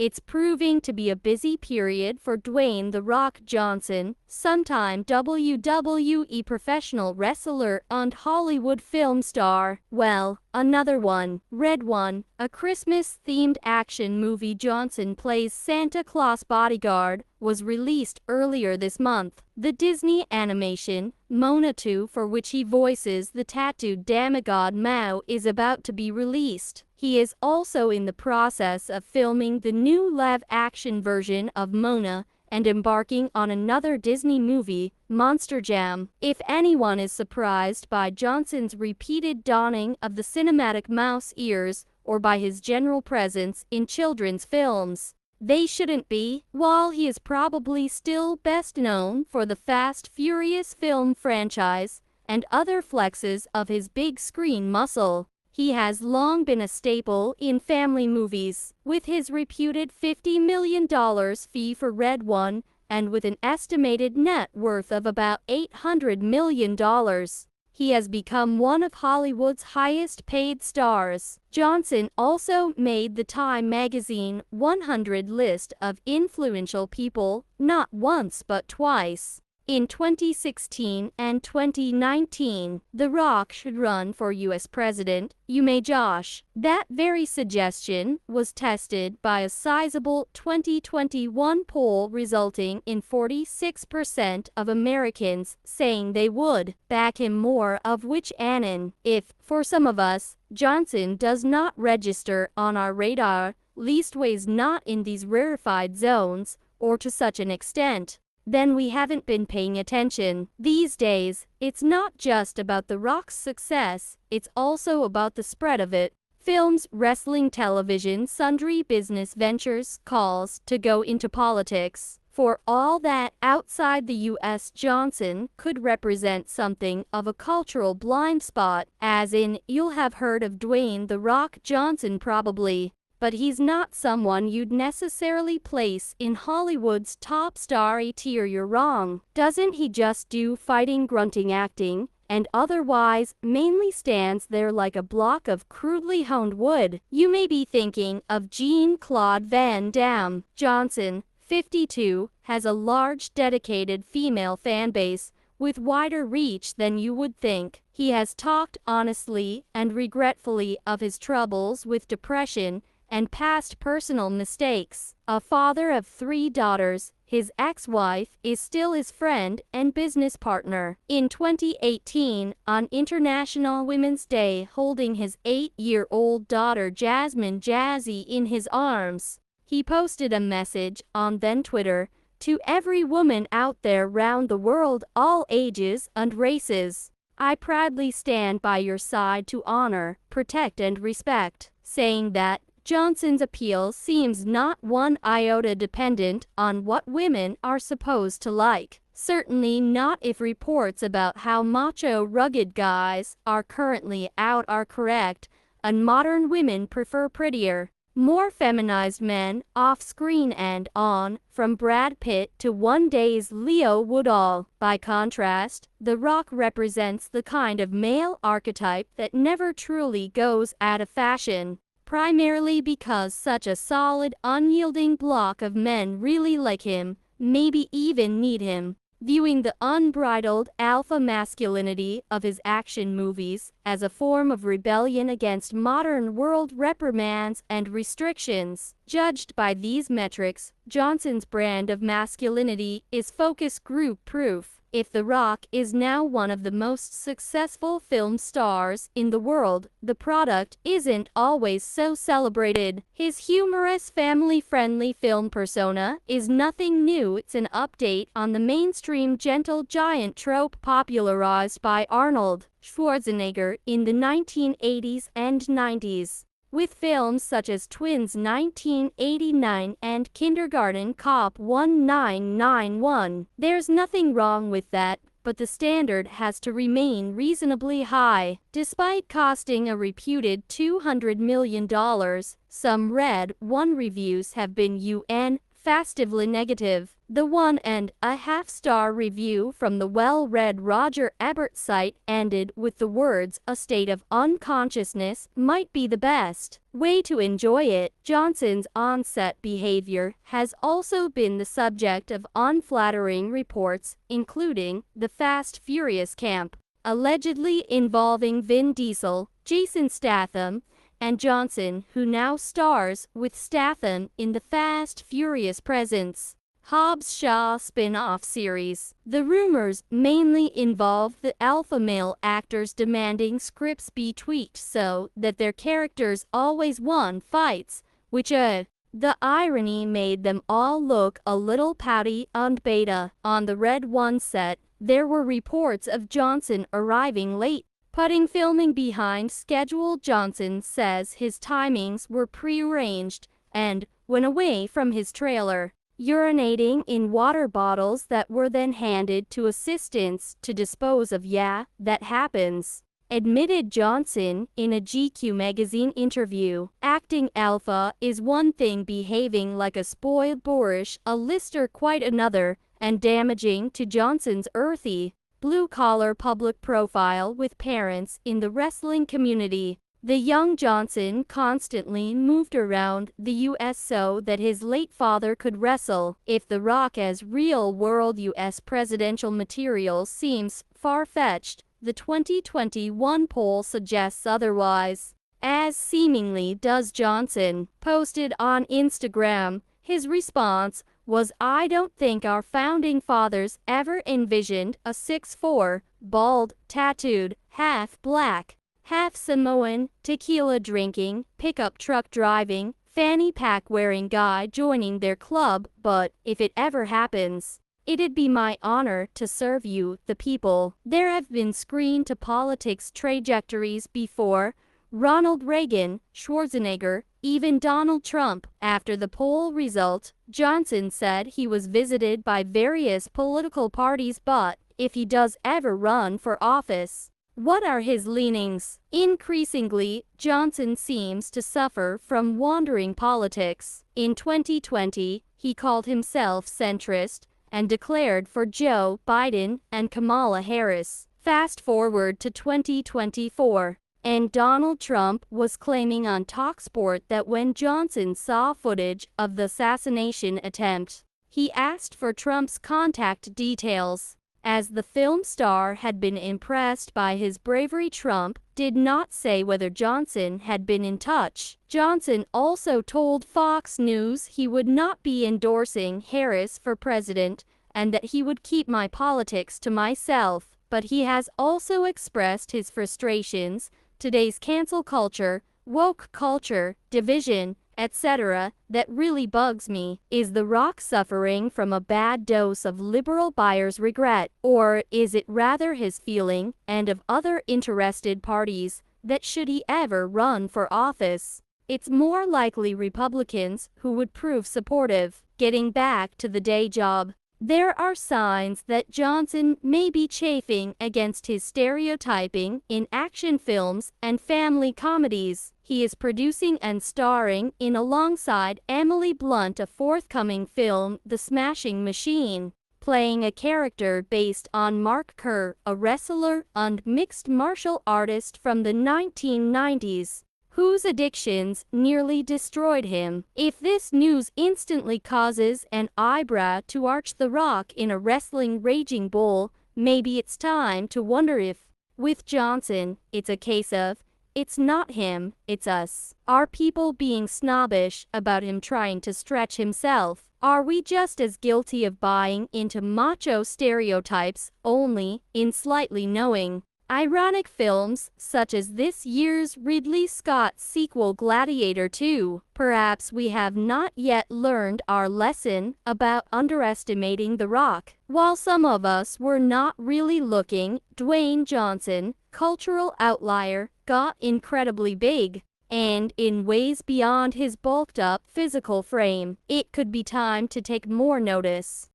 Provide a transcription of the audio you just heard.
It's proving to be a busy period for Dwayne "The Rock" Johnson, sometime WWE professional wrestler and Hollywood film star. Well, another one. Red One, a Christmas-themed action movie Johnson plays Santa Claus bodyguard, was released earlier this month. The Disney animation, Mona 2, for which he voices the tattooed demigod Mao, is about to be released. He is also in the process of filming the new live-action version of Mona and embarking on another Disney movie, Monster Jam. If anyone is surprised by Johnson's repeated donning of the cinematic mouse ears or by his general presence in children's films, they shouldn't be. While he is probably still best known for the Fast Furious film franchise and other flexes of his big screen muscle, he has long been a staple in family movies. With his reputed $50 million fee for Red One, and with an estimated net worth of about $800 million, he has become one of Hollywood's highest-paid stars. Johnson also made the Time magazine 100 list of influential people not once but twice. In 2016 and 2019, The Rock should run for U.S. president. You may Josh. That very suggestion was tested by a sizable 2021 poll resulting in 46% of Americans saying they would back him, more of which anon. If, for some of us, Johnson does not register on our radar, leastways not in these rarefied zones, or to such an extent, then we haven't been paying attention. These days, it's not just about The Rock's success, it's also about the spread of it. Films, wrestling, television, sundry business ventures, calls to go into politics. For all that, outside the U.S., Johnson could represent something of a cultural blind spot, as in, you'll have heard of Dwayne "The Rock" Johnson probably, but he's not someone you'd necessarily place in Hollywood's top star tier. You're wrong. Doesn't he just do fighting, grunting, acting, and otherwise mainly stands there like a block of crudely honed wood? You may be thinking of Jean-Claude Van Damme. Johnson, 52, has a large dedicated female fanbase with wider reach than you would think. He has talked honestly and regretfully of his troubles with depression and past personal mistakes. A father of 3 daughters, his ex-wife is still his friend and business partner. In 2018, on International Women's Day, holding his 8-year-old daughter Jasmine Jazzy in his arms, he posted a message on then Twitter, "To every woman out there round the world, all ages and races, I proudly stand by your side to honor, protect and respect," saying that Johnson's appeal seems not one iota dependent on what women are supposed to like. Certainly not if reports about how macho rugged guys are currently out are correct, and modern women prefer prettier, more feminized men off-screen and on, from Brad Pitt to one day's Leo Woodall. By contrast, The Rock represents the kind of male archetype that never truly goes out of fashion, primarily because such a solid, unyielding block of men really like him, maybe even need him. Viewing the unbridled alpha masculinity of his action movies as a form of rebellion against modern world reprimands and restrictions. Judged by these metrics, Johnson's brand of masculinity is focus group proof. If The Rock is now one of the most successful film stars in the world, the product isn't always so celebrated. His humorous, family-friendly film persona is nothing new. It's an update on the mainstream gentle giant trope popularized by Arnold Schwarzenegger in the 1980s and 90s. With films such as Twins 1989 and Kindergarten Cop 1991. There's nothing wrong with that, but the standard has to remain reasonably high. Despite costing a reputed $200 million, some Red One reviews have been festively negative. The 1.5-star review from the well-read Roger Ebert site ended with the words, "A state of unconsciousness might be the best way to enjoy it." Johnson's on-set behavior has also been the subject of unflattering reports, including the Fast Furious camp, allegedly involving Vin Diesel, Jason Statham, and Johnson, who now stars with Statham in the Fast Furious Presents Hobbs Shaw spin-off series. The rumors mainly involve the alpha male actors demanding scripts be tweaked so that their characters always won fights, which the irony made them all look a little pouty and beta. On the Red One set, there were reports of Johnson arriving late, putting filming behind schedule. Johnson says his timings were pre-arranged and, when away from his trailer, urinating in water bottles that were then handed to assistants to dispose of. "Yeah, that happens," admitted Johnson in a GQ magazine interview. "Acting alpha is one thing, behaving like a spoiled boorish a lister quite another, and damaging to Johnson's earthy, blue-collar public profile with parents in the wrestling community." The young Johnson constantly moved around the U.S. so that his late father could wrestle. If The Rock as real-world U.S. presidential material seems far-fetched, the 2021 poll suggests otherwise, as seemingly does Johnson. Posted on Instagram, his response was, "I don't think our founding fathers ever envisioned a 6'4", bald, tattooed, half-black, half-Samoan, tequila-drinking, pickup truck driving, fanny pack-wearing guy joining their club, but if it ever happens, it'd be my honor to serve you, the people." There have been screen-to-politics trajectories before: Ronald Reagan, Schwarzenegger, even Donald Trump. After the poll result, Johnson said he was visited by various political parties, but if he does ever run for office, what are his leanings? Increasingly, Johnson seems to suffer from wandering politics. In 2020, he called himself centrist and declared for Joe Biden and Kamala Harris. Fast forward to 2024. And Donald Trump was claiming on TalkSport that when Johnson saw footage of the assassination attempt, he asked for Trump's contact details. As the film star had been impressed by his bravery, Trump did not say whether Johnson had been in touch. Johnson also told Fox News he would not be endorsing Harris for president and that he would keep my politics to myself. But he has also expressed his frustrations. "Today's cancel culture, woke culture, division, etc., that really bugs me. Is The Rock suffering from a bad dose of liberal buyer's regret? Or is it rather his feeling, and of other interested parties, that should he ever run for office, it's more likely Republicans who would prove supportive?" Getting back to the day job, there are signs that Johnson may be chafing against his stereotyping in action films and family comedies. He is producing and starring in, alongside Emily Blunt, a forthcoming film, The Smashing Machine, playing a character based on Mark Kerr, a wrestler and mixed martial artist from the 1990s. Whose addictions nearly destroyed him. If this news instantly causes an eyebrow to arch, The Rock in a wrestling Raging Bull, maybe it's time to wonder if, with Johnson, it's a case of, it's not him, it's us. Are people being snobbish about him trying to stretch himself? Are we just as guilty of buying into macho stereotypes, only in slightly knowing, ironic films, such as this year's Ridley Scott sequel Gladiator 2? Perhaps we have not yet learned our lesson about underestimating The Rock. While some of us were not really looking, Dwayne Johnson, cultural outlier, got incredibly big, and in ways beyond his bulked-up physical frame. It could be time to take more notice.